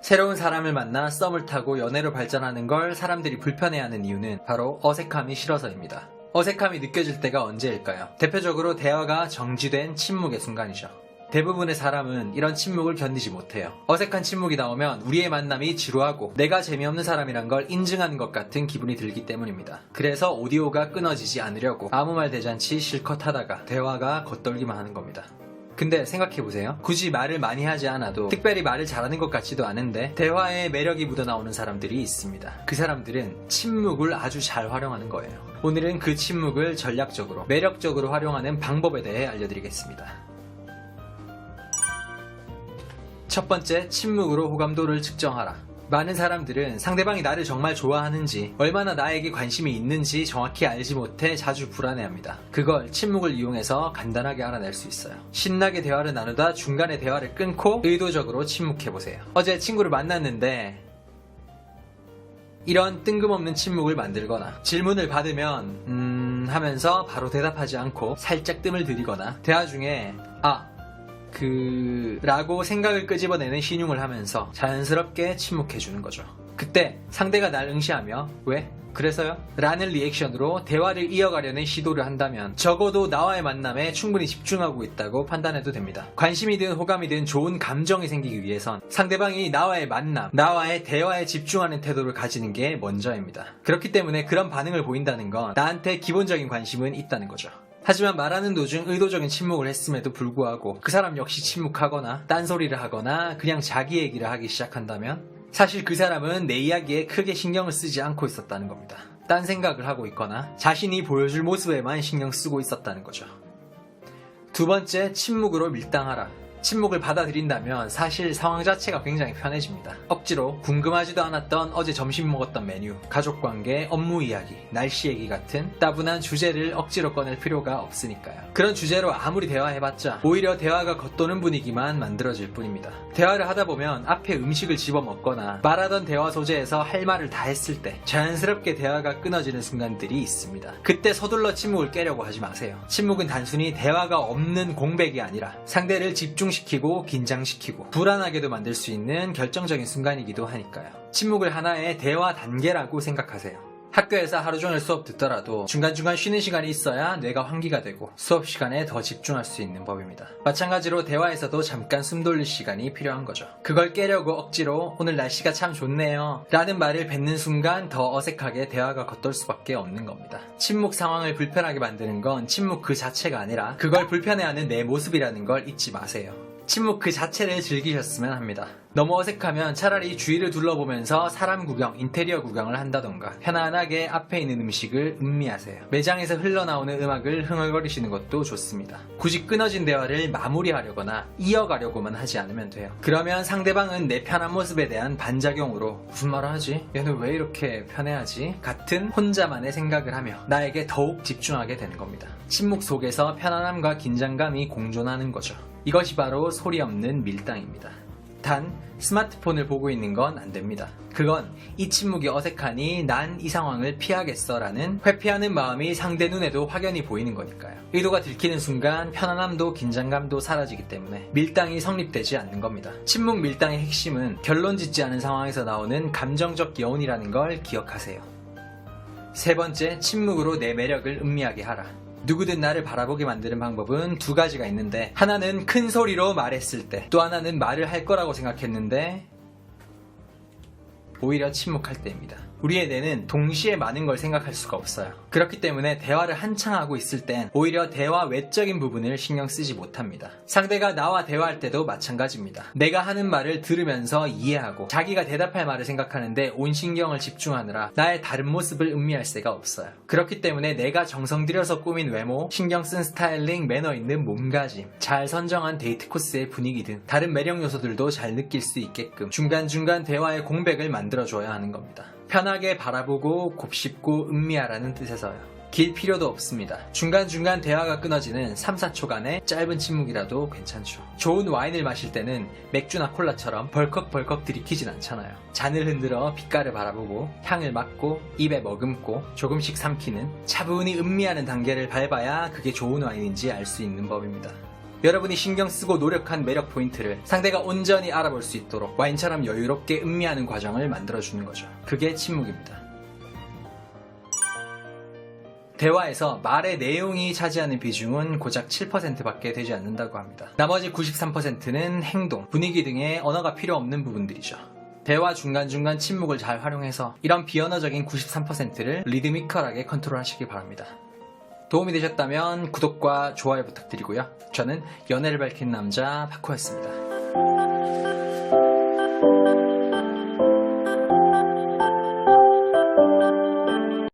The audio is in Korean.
새로운 사람을 만나 썸을 타고 연애로 발전하는 걸 사람들이 불편해하는 이유는 바로 어색함이 싫어서입니다. 어색함이 느껴질 때가 언제일까요? 대표적으로 대화가 정지된 침묵의 순간이죠. 대부분의 사람은 이런 침묵을 견디지 못해요. 어색한 침묵이 나오면 우리의 만남이 지루하고 내가 재미없는 사람이란 걸 인증하는 것 같은 기분이 들기 때문입니다. 그래서 오디오가 끊어지지 않으려고 아무 말 대잔치 실컷 하다가 대화가 겉돌기만 하는 겁니다. 근데 생각해보세요. 굳이 말을 많이 하지 않아도 특별히 말을 잘하는 것 같지도 않은데 대화에 매력이 묻어나오는 사람들이 있습니다. 그 사람들은 침묵을 아주 잘 활용하는 거예요. 오늘은 그 침묵을 전략적으로 매력적으로 활용하는 방법에 대해 알려드리겠습니다. 첫 번째, 침묵으로 호감도를 측정하라. 많은 사람들은 상대방이 나를 정말 좋아하는지, 얼마나 나에게 관심이 있는지 정확히 알지 못해 자주 불안해합니다. 그걸 침묵을 이용해서 간단하게 알아낼 수 있어요. 신나게 대화를 나누다 중간에 대화를 끊고 의도적으로 침묵해보세요. 어제 친구를 만났는데 이런 뜬금없는 침묵을 만들거나 질문을 받으면 하면서 바로 대답하지 않고 살짝 뜸을 들이거나 대화 중에 라고 생각을 끄집어내는 신용을 하면서 자연스럽게 침묵해주는 거죠. 그때 상대가 날 응시하며 왜? 그래서요? 라는 리액션으로 대화를 이어가려는 시도를 한다면 적어도 나와의 만남에 충분히 집중하고 있다고 판단해도 됩니다. 관심이든 호감이든 좋은 감정이 생기기 위해선 상대방이 나와의 만남, 나와의 대화에 집중하는 태도를 가지는 게 먼저입니다. 그렇기 때문에 그런 반응을 보인다는 건 나한테 기본적인 관심은 있다는 거죠. 하지만 말하는 도중 의도적인 침묵을 했음에도 불구하고 그 사람 역시 침묵하거나 딴소리를 하거나 그냥 자기 얘기를 하기 시작한다면 사실 그 사람은 내 이야기에 크게 신경을 쓰지 않고 있었다는 겁니다. 딴 생각을 하고 있거나 자신이 보여줄 모습에만 신경 쓰고 있었다는 거죠. 두 번째, 침묵으로 밀당하라. 침묵을 받아들인다면 사실 상황 자체가 굉장히 편해집니다. 억지로 궁금하지도 않았던 어제 점심 먹었던 메뉴, 가족관계, 업무 이야기, 날씨 얘기 같은 따분한 주제를 억지로 꺼낼 필요가 없으니까요. 그런 주제로 아무리 대화해봤자 오히려 대화가 겉도는 분위기만 만들어질 뿐입니다. 대화를 하다 보면 앞에 음식을 집어먹거나 말하던 대화 소재에서 할 말을 다 했을 때 자연스럽게 대화가 끊어지는 순간들이 있습니다. 그때 서둘러 침묵을 깨려고 하지 마세요. 침묵은 단순히 대화가 없는 공백이 아니라 상대를 집중시키고 긴장시키고 불안하게도 만들 수 있는 결정적인 순간이기도 하니까요. 침묵을 하나의 대화 단계라고 생각하세요. 학교에서 하루 종일 수업 듣더라도 중간중간 쉬는 시간이 있어야 뇌가 환기가 되고 수업 시간에 더 집중할 수 있는 법입니다. 마찬가지로 대화에서도 잠깐 숨 돌릴 시간이 필요한 거죠. 그걸 깨려고 억지로 오늘 날씨가 참 좋네요 라는 말을 뱉는 순간 더 어색하게 대화가 겉돌 수밖에 없는 겁니다. 침묵 상황을 불편하게 만드는 건 침묵 그 자체가 아니라 그걸 불편해하는 내 모습이라는 걸 잊지 마세요. 침묵 그 자체를 즐기셨으면 합니다. 너무 어색하면 차라리 주위를 둘러보면서 사람 구경, 인테리어 구경을 한다던가 편안하게 앞에 있는 음식을 음미하세요. 매장에서 흘러나오는 음악을 흥얼거리시는 것도 좋습니다. 굳이 끊어진 대화를 마무리하려거나 이어가려고만 하지 않으면 돼요. 그러면 상대방은 내 편한 모습에 대한 반작용으로 무슨 말을 하지? 얘는 왜 이렇게 편해하지? 같은 혼자만의 생각을 하며 나에게 더욱 집중하게 되는 겁니다. 침묵 속에서 편안함과 긴장감이 공존하는 거죠. 이것이 바로 소리 없는 밀당입니다. 단 스마트폰을 보고 있는 건 안 됩니다. 그건 이 침묵이 어색하니 난 이 상황을 피하겠어 라는 회피하는 마음이 상대 눈에도 확연히 보이는 거니까요. 의도가 들키는 순간 편안함도 긴장감도 사라지기 때문에 밀당이 성립되지 않는 겁니다. 침묵 밀당의 핵심은 결론 짓지 않은 상황에서 나오는 감정적 여운이라는 걸 기억하세요. 세 번째, 침묵으로 내 매력을 음미하게 하라. 누구든 나를 바라보게 만드는 방법은 두 가지가 있는데 하나는 큰 소리로 말했을 때, 또 하나는 말을 할 거라고 생각했는데 오히려 침묵할 때입니다. 우리의 뇌는 동시에 많은 걸 생각할 수가 없어요. 그렇기 때문에 대화를 한창 하고 있을 땐 오히려 대화 외적인 부분을 신경 쓰지 못합니다. 상대가 나와 대화할 때도 마찬가지입니다. 내가 하는 말을 들으면서 이해하고 자기가 대답할 말을 생각하는데 온 신경을 집중하느라 나의 다른 모습을 음미할 새가 없어요. 그렇기 때문에 내가 정성 들여서 꾸민 외모, 신경 쓴 스타일링, 매너 있는 몸가짐, 잘 선정한 데이트 코스의 분위기 등 다른 매력 요소들도 잘 느낄 수 있게끔 중간중간 대화의 공백을 만들어줘야 하는 겁니다. 편하게 바라보고 곱씹고 음미하라는 뜻에서요. 길 필요도 없습니다. 중간중간 대화가 끊어지는 3, 4초간의 짧은 침묵이라도 괜찮죠. 좋은 와인을 마실 때는 맥주나 콜라처럼 벌컥벌컥 들이키진 않잖아요. 잔을 흔들어 빛깔을 바라보고 향을 맡고 입에 머금고 조금씩 삼키는 차분히 음미하는 단계를 밟아야 그게 좋은 와인인지 알 수 있는 법입니다. 여러분이 신경 쓰고 노력한 매력 포인트를 상대가 온전히 알아볼 수 있도록 와인처럼 여유롭게 음미하는 과정을 만들어주는 거죠. 그게 침묵입니다. 대화에서 말의 내용이 차지하는 비중은 고작 7%밖에 되지 않는다고 합니다. 나머지 93%는 행동, 분위기 등의 언어가 필요 없는 부분들이죠. 대화 중간중간 침묵을 잘 활용해서 이런 비언어적인 93%를 리드미컬하게 컨트롤하시기 바랍니다. 도움이 되셨다면 구독과 좋아요 부탁드리고요. 저는 연애를 밝힌 남자 바코였습니다.